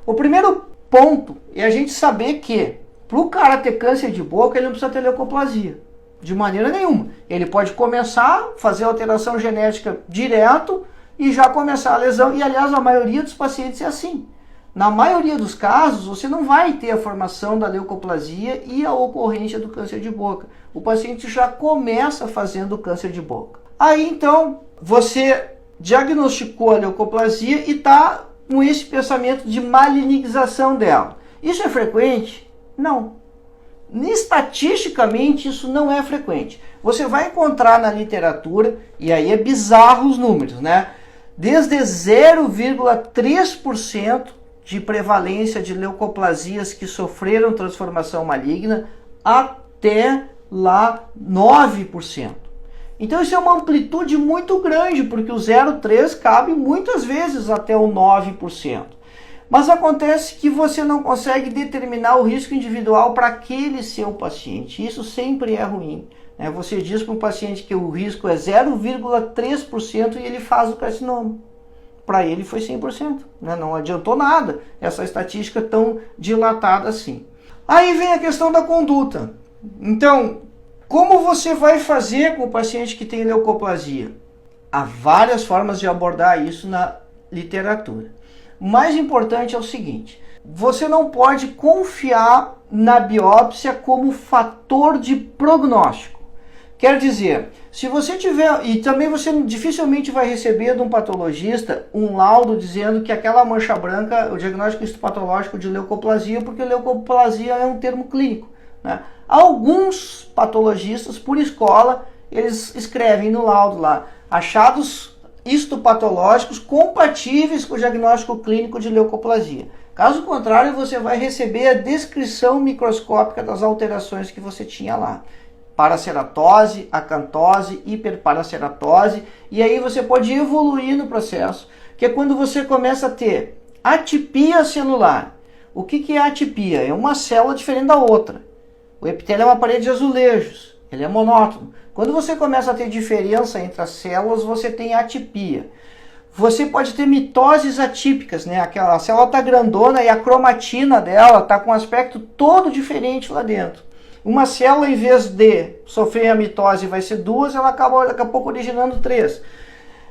O primeiro ponto é a gente saber que para o cara ter câncer de boca, ele não precisa ter leucoplasia. De maneira nenhuma. Ele pode começar a fazer alteração genética direto e já começar a lesão. E, aliás, a maioria dos pacientes é assim. Na maioria dos casos, você não vai ter a formação da leucoplasia e a ocorrência do câncer de boca. O paciente já começa fazendo câncer de boca. Aí, então, você diagnosticou a leucoplasia e está com esse pensamento de malignização dela. Isso é frequente? Não. Estatisticamente, isso não é frequente. Você vai encontrar na literatura, e aí é bizarro os números, né? Desde 0,3% de prevalência de leucoplasias que sofreram transformação maligna até lá 9%. Então isso é uma amplitude muito grande, porque o 0,3 cabe muitas vezes até o 9%. Mas acontece que você não consegue determinar o risco individual para aquele seu paciente. Isso sempre é ruim. Né? Você diz para um paciente que o risco é 0,3% e ele faz o carcinoma. Para ele foi 100%. Né? Não adiantou nada essa estatística tão dilatada assim. Aí vem a questão da conduta. Então, como você vai fazer com o paciente que tem leucoplasia? Há várias formas de abordar isso na literatura. O mais importante é o seguinte: você não pode confiar na biópsia como fator de prognóstico. Quer dizer, se você tiver, e também você dificilmente vai receber de um patologista um laudo dizendo que aquela mancha branca, o diagnóstico histopatológico de leucoplasia, porque leucoplasia é um termo clínico. Né? Alguns patologistas, por escola, eles escrevem no laudo lá, achados histopatológicos compatíveis com o diagnóstico clínico de leucoplasia. Caso contrário, você vai receber a descrição microscópica das alterações que você tinha lá. Paraceratose, acantose, hiperparaceratose, e aí você pode evoluir no processo, que é quando você começa a ter atipia celular. O que é atipia? É uma célula diferente da outra. O epitélio é uma parede de azulejos, ele é monótono. Quando você começa a ter diferença entre as células, você tem atipia. Você pode ter mitoses atípicas, né? A célula está grandona e a cromatina dela está com um aspecto todo diferente lá dentro. Uma célula, em vez de sofrer a mitose, vai ser 2, ela acaba daqui a pouco originando 3.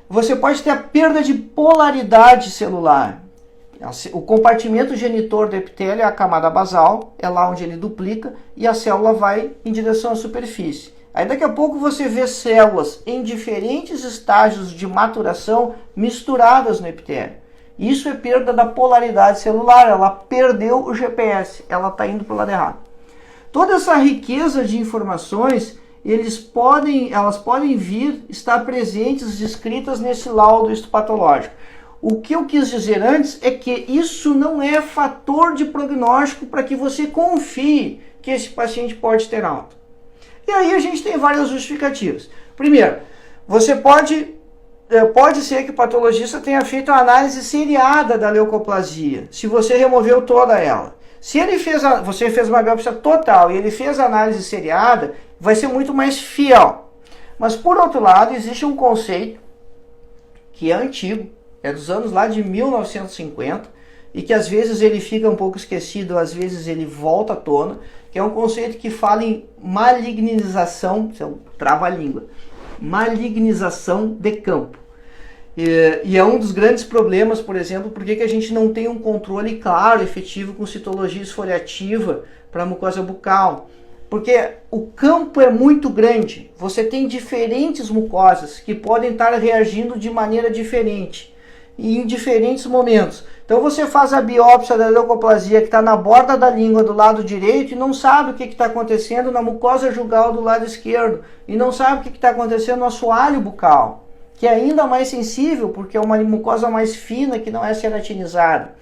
Você pode ter a perda de polaridade celular. O compartimento genitor do epitélio é a camada basal, é lá onde ele duplica, e a célula vai em direção à superfície. Aí daqui a pouco você vê células em diferentes estágios de maturação misturadas no epitélio. Isso é perda da polaridade celular, ela perdeu o GPS, ela está indo para o lado errado. Toda essa riqueza de informações, elas podem vir estar presentes, descritas nesse laudo histopatológico. O que eu quis dizer antes é que isso não é fator de prognóstico para que você confie que esse paciente pode ter alta. E aí a gente tem várias justificativas. Primeiro, pode ser que o patologista tenha feito a análise seriada da leucoplasia, se você removeu toda ela. Se você fez uma biópsia total e ele fez a análise seriada, vai ser muito mais fiel. Mas por outro lado, existe um conceito que é antigo, é dos anos lá de 1950, e que às vezes ele fica um pouco esquecido, às vezes ele volta à tona, que é um conceito que fala em malignização, isso é um trava-língua, malignização de campo. E é um dos grandes problemas, por exemplo, porque que a gente não tem um controle claro, efetivo, com citologia esfoliativa para a mucosa bucal. Porque o campo é muito grande, você tem diferentes mucosas que podem estar reagindo de maneira diferente e em diferentes momentos. Então você faz a biópsia da leucoplasia que está na borda da língua do lado direito e não sabe o que está acontecendo na mucosa jugal do lado esquerdo. E não sabe o que está acontecendo no assoalho bucal, que é ainda mais sensível porque é uma mucosa mais fina que não é ceratinizada.